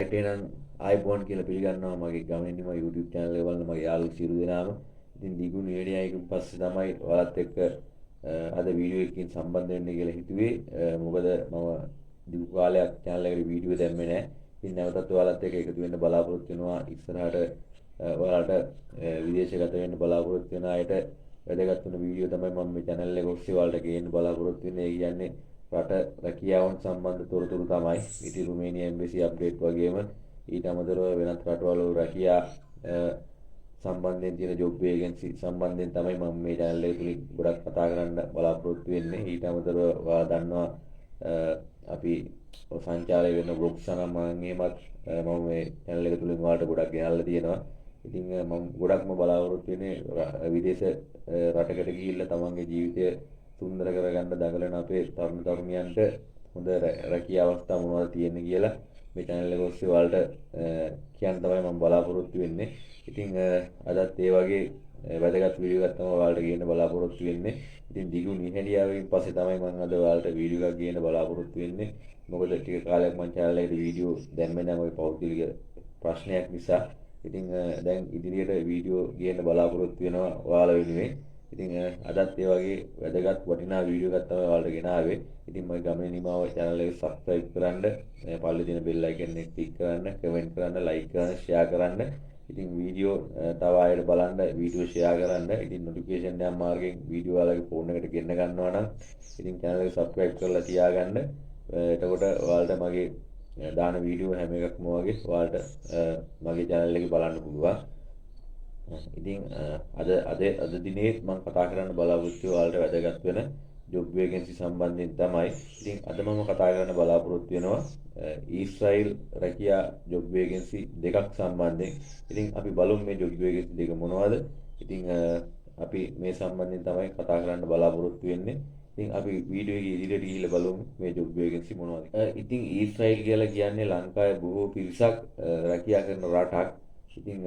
හැටේනම් iPhone කියලා පිළිගන්නවා මගේ ගමනින්ම YouTube channel එක බලන මගේ යාළුවෝ සියලු දෙනාම. ඉතින් දිගු නිවැරදියකින් පස්සේ තමයි ඔයාලත් එක්ක අද වීඩියෝ එකකින් සම්බන්ධ වෙන්න කියලා හිතුවේ. මොකද මම දිගු කාලයක් channel එකට වීඩියෝ දැම්මේ නැහැ. ඉතින් නැවතත් ඔයාලත් එක්ක එකතු වෙන්න බලාපොරොත්තු වෙනවා. ඉස්සරහට ඔයාලට විදේශගත වෙන්න බලාපොරොත්තු වෙන අයට වැදගත් වෙන වීඩියෝ තමයි මම මේ channel එක ඔස්සේ ඔයාලට ගේන්න බලාපොරොත්තු වෙන්නේ. ඒ කියන්නේ රට රැකියාවන් සම්බන්ධ තොරතුරු තමයි. ඉතින් රුමේනියා එම්බසි අප්ඩේට් වගේම ඊට අමතරව වෙනත් රටවල රැකියා සම්බන්ධයෙන් තියෙන ජොබ් වේකන්සි සම්බන්ධයෙන් තමයි මම මේ channel එක තුලින් ගොඩක් කතා කරන්න බලාපොරොත්තු වෙන්නේ. ඊට අමතරව ඔයාලා දන්නවා අපි සංචාරය වෙන බ්ලොග්ස් නම් මම එහෙමත් මම මේ channel එක තුලින් ඔයාලට ගොඩක් ගෙනල්ලා තියෙනවා. ඉතින් මම ගොඩක්ම බලාපොරොත්තු වෙන්නේ විදේශ රටකට ගිහිල්ලා තමන්ගේ ජීවිතය සුන්දර කරගන්න දඟලන අපේ තරුණ තරුණියන්ට හොඳ රැකියා අවස්ථා මොනවද තියෙන්නේ කියලා මේ channel එක ඔස්සේ ඔයාලට කියන්න තමයි මම බලාපොරොත්තු වෙන්නේ. ඉතින් අදත් ඒ වගේ වැදගත් වීඩියෝ එකක් තමයි ඔයාලට ගේන්න බලාපොරොත්තු වෙන්නේ. ඉතින් දිගු නිහඬියාවකින් පස්සේ තමයි මම අද ඔයාලට වීඩියෝ එකක් ගේන්න බලාපොරොත්තු වෙන්නේ. මොකද ටික කාලයක් මම channel එකට වීඩියෝ දැම්මේ නැහැ මගේ පෞද්ගලික ප්‍රශ්නයක් නිසා. ඉතින් දැන් ඉදිරියට වීඩියෝ ගේන්න බලාපොරොත්තු වෙනවා ඔයාලා වෙනුවෙන්. ඉතින් අදත් ඒ වගේ වැදගත් වටිනා වීඩියෝ එකක් තමයි ඔයාලට ගෙනාවේ. ඉතින් මගේ ගමනේ නිමාව channel එක subscribe කරන්න, පල්ලේ තියෙන bell icon එක click කරන්න, comment කරන්න, like කරන්න, share කරන්න. ඉතින් වීඩියෝ තව අයට බලන්න, වීඩියෝ share කරන්න. ඉතින් notification එක මාර්ගයෙන් වීඩියෝ ඔයාලගේ phone එකට ගෙන්න ගන්නවා නම් ඉතින් channel එක subscribe කරලා තියාගන්න. එතකොට ඔයාලට මගේ දාන වීඩියෝ හැම එකක්ම වගේ ඔයාලට මගේ channel එකේ බලන්න පුළුවන්. ඉතින් අද දිනේ මම කතා කරන්න බලාපොරොත්තු ඔයාලට වැදගත් වෙන ජොබ් වේකන්සි සම්බන්ධයෙන් තමයි. ඉතින් අද මම කතා කරන්න බලාපොරොත්තු වෙනවා ඊශ්‍රායෙල් රැකියා ජොබ් වේකන්සි දෙකක් සම්බන්ධයෙන්. ඉතින් අපි බලමු මේ ජොබ් වේකන්සි දෙක මොනවද. ඉතින් අපි මේ සම්බන්ධයෙන් තමයි කතා කරන්න බලාපොරොත්තු වෙන්නේ. ඉතින් අපි වීඩියෝ එකේ ඉදිරියට ගිහිල්ලා බලමු මේ ජොබ් වේකන්සි මොනවද. ඉතින් ඊශ්‍රායෙල් කියලා කියන්නේ ලංකාවේ බොහෝ පිරිසක් රැකියා කරන රටක්. ඉතින්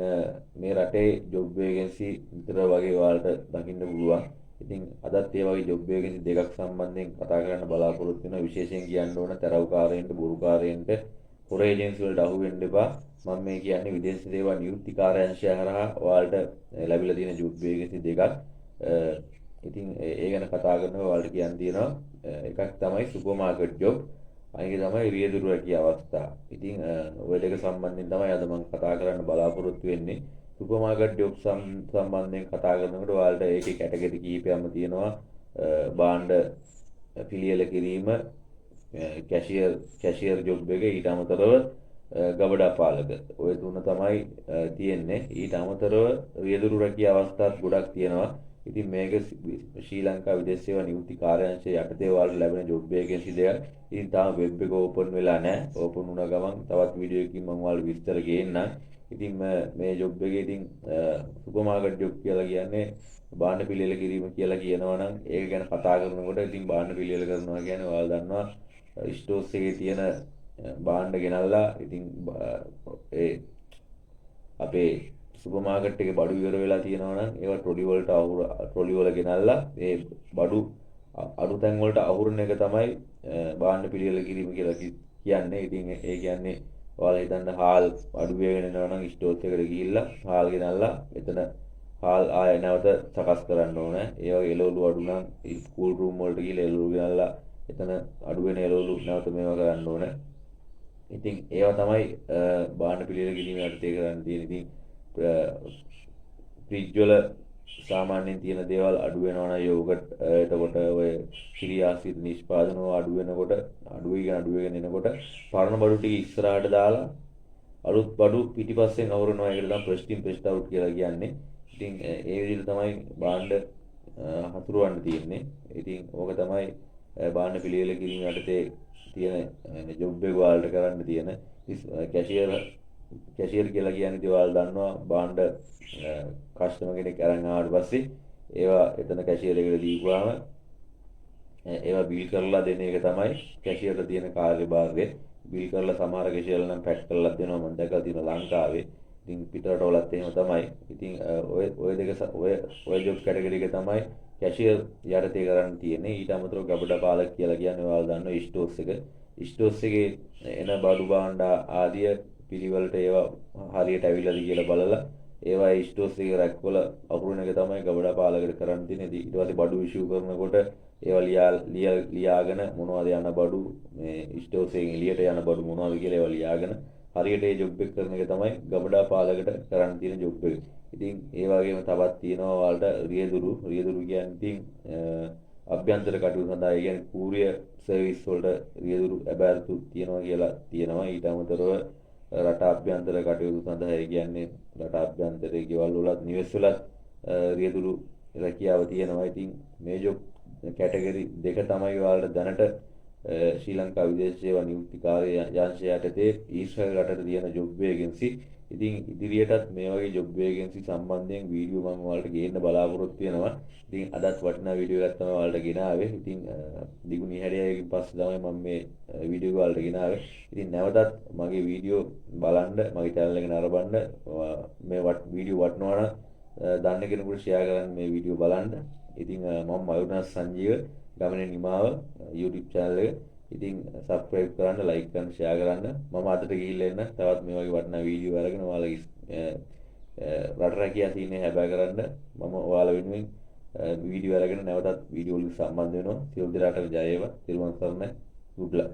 මේ රටේ ජොබ් වේකන්සි විතර වගේ ඔයාලට දකින්න පුළුවන්. ඉතින් අදත් ඒ වගේ ජොබ් වේකන්සි දෙකක් සම්බන්ධයෙන් කතා කරන්න බලාපොරොත්තු වෙනවා. විශේෂයෙන් කියන්න ඕන තරවකාරයන්ට, බොරුකාරයන්ට, හොර ඒජන්සි වලට අහු වෙන්න එපා. මම මේ කියන්නේ විදේශ සේවා නියුක්ති කාර්යාංශය හරහා ඔයාලට ලැබිලා තියෙන ජොබ් වේකන්සි දෙකක්. ඉතින් ඒ ගැන කතා කරනවා ඔයාලට කියන්න තියෙනවා. එකක් තමයි සුපර් මාකට් ජොබ්. අනික තමයි රියදුරු රැකියා අවස්ථා. ඉතින් ඔය දෙක සම්බන්ධයෙන් තමයි අද මම කතා කරන්න බලාපොරොත්තු වෙන්නේ. සුපර් මාකට් ජොබ් සම්බන්ධයෙන් කතා කරනකොට ඔයාලට ඒකේ කැටගරි කීපයක්ම තියෙනවා. භාණ්ඩ පිළියෙල කිරීම, කැෂියර් ජොබ් එක, ඊට අමතරව ගබඩා පාලක. ඔය තුන තමයි තියෙන්නේ. ඊට අමතරව රියදුරු රැකියා අවස්ථාත් ගොඩක් තියෙනවා. ඉතින් මේක ශ්‍රී ලංකා විදේශ සේවා නියුක්ති කාර්යාංශය යටතේ ඔයාලට ලැබෙන ජොබ් වේකන්සි දෙකක්. ඉතින් තාම වෙබ් එක ඕපන් වෙලා නැහැ. ඕපන් වුණ ගමන් තවත් වීඩියෝ එකකින් මම ඔයාලට විස්තර ගේන්නම්. ඉතින් මේ ජොබ් එකේ ඉතින් සුපර් මාකට් ජොබ් කියලා කියන්නේ භාණ්ඩ පිළියෙල කිරීම කියලා කියනවා නම් ඒක ගැන කතා කරනකොට ඉතින් භාණ්ඩ පිළියෙල කරනවා කියන්නේ ඔයාලා දන්නවා ස්ටෝර්ස් එකේ තියෙන භාණ්ඩ ගෙනල්ලා ඉතින් ඒ අපේ සුපර් මාකට් එකේ බඩු ඉවර වෙලා තියෙනවා නම් ඒවා ට්‍රොලි වල ගෙනල්ලා ඒ බඩු අඩු තැන් වලට අහුරන එක තමයි භාණ්ඩ පිළියෙල කිරීම කියලා කියන්නේ. ඉතින් ඒ කියන්නේ ඔයාලා හිතන්න හාල් අඩු වෙගෙන යනවා නම් ස්ටෝර්ස් එකට ගිහිල්ලා හාල් ගෙනල්ලා එතන හාල් ආය නැවත සකස් කරන්න ඕන. ඒ වගේ එළවලු අඩු නම් ස්කූල් රූම් වලට ගිහිල්ලා එළවලු ගෙනල්ලා එතන අඩු වෙන එළවලු නැවත මේවා කරන්න ඕන. ඉතින් ඒවා තමයි භාණ්ඩ පිළියෙල කිරීම යටතේ කරන්න තියෙන. ඉතින් ෆ්‍රිජ් වල සාමාන්‍යයෙන් තියෙන දේවල් අඩු වෙනවා නම් යෝගට් එතකොට ඔය ක්‍රියාශීල නිෂ්පාදන අඩු වෙනකොට අඩු වෙගෙන එනකොට පරණ බඩු ටික ඉස්සරහට දාලා අලුත් බඩු පිටිපස්සෙන් අවරනවා. ඒකට තමයි ප්‍රෙස්ටින් ප්‍රෙස්ට් අවුට් කියලා කියන්නේ. ඉතින් ඒ විදිහට තමයි භාණ්ඩ හසුරවන්න තියෙන්නේ. ඉතින් ඕක තමයි භාණ්ඩ පිළියෙල කිරීම යටතේ තියෙන ජොබ් එක වලට කරන්න තියෙන. කැෂියර් කියලා කියන්නේ ඉතින් ඔයාලා දන්නවා භාණ්ඩ කස්ටමර් කෙනෙක් අරන් ආවට පස්සේ ඒවා එතන කැෂියර් එකට දීපුවාම ඒවා බිල් කරලා දෙන එක තමයි කැෂියර්ට තියෙන කාර්යභාරය. බිල් කරලා සමහර කැෂියර්ලා නම් පැක් කරලා දෙනවා මම දැකලා තියෙනවා ලංකාවේ. ඉතින් පිටරටවලත් එහෙම තමයි. ඉතින් ඔය ජොබ් කැටගරි එක තමයි කැෂියර් යටතේ කරන්න තියෙන්නේ. ඊට අමතරව ගබඩා පාලක කියලා කියන්නේ ඔයාලා දන්නවා ස්ටෝර්ස් එක. ස්ටෝර්ස් එකේ එන බඩු භාණ්ඩ ආදිය පිළිවෙලට ඒවා හරියට ඇවිල්ලාද කියලා බලලා ඒවා ස්ටෝස් එකේ රැක්වල අකුරුණ එක තමයි ගබඩා පාලකට කරන්න තියෙන්නේ. ඊට පස්සේ බඩු ඉෂුව කරනකොට ඒවා ලියාගෙන මොනවද යන බඩු මේ ස්ටෝස් එකෙන් එළියට යන බඩු මොනවද කියලා ඒවා ලියාගෙන හරියට ඒ ජොබ් එක කරන එක තමයි ගබඩා පාලකට කරන්න තියෙන ජොබ් එක. ඉතින් ඒ වගේම තවත් තියෙනවා ඔයාලට රියදුරු කියන්නේ ඉතින් අභ්‍යන්තර කටයුතු සඳහා ඒ කියන්නේ කූරිය සර්විස් වලට රියදුරු ඇබෑරතු තියෙනවා කියලා තියෙනවා. ඊට අමතරව රට අභ්‍යන්තර කටයුතු සඳහා ඒ කියන්නේ රට අභ්‍යන්තරයේ ගෙවල් වලත් නිවෙස් වලත් රියදුරු රැකියාව තියෙනවා. ඉතින් මේ ජොබ් කැටගරි දෙක තමයි ඔයාලට දැනට ශ්‍රී ලංකා විදේශ සේවා නියුක්ති කාර්යාංශය යටතේ ඊශ්‍රායල් රටට තියෙන ජොබ් වේකන්සි. ඉතින් ඉදිරියටත් මේ වගේ ජොබ් වේකන්සි සම්බන්ධයෙන් වීඩියෝ මම ඔයාලට ගේන්න බලාපොරොත්තු වෙනවා. ඉතින් අදත් වටිනා වීඩියෝ එකක් තමයි ඔයාලට ගෙනාවේ. ඉතින් දිගු නිහඬයකින් පස්සේ තමයි මම මේ වීඩියෝ එක ඔයාලට ගෙනාවේ. ඉතින් නැවතත් මගේ වීඩියෝ බලන්න, මගේ channel එක නරඹන්න, මේ වීඩියෝ වටිනවා නම් දන්න කෙනෙකුට ෂෙයා කරන්න මේ වීඩියෝ බලන්න. ඉතින් මම මයුරනාථ සංජීව ගමනේ නිමාව YouTube channel එක. ඉතින් subscribe කරන්න, like කරන්න, share කරන්න. මම අදට ගිහිල්ලා එන්න තවත් මේ වගේ වටිනා වීඩියෝ අරගෙන ඔයාලගේ රට රැකියා සීනේ හැබෑ කරන්න මම ඔයාලා වෙනුවෙන් වීඩියෝ අරගෙන නැවතත් වීඩියෝ වලට සම්බන්ධ වෙනවා. සියලු දෙනාටම ජය වේවා. තිරුවන් සරණයි. good luck.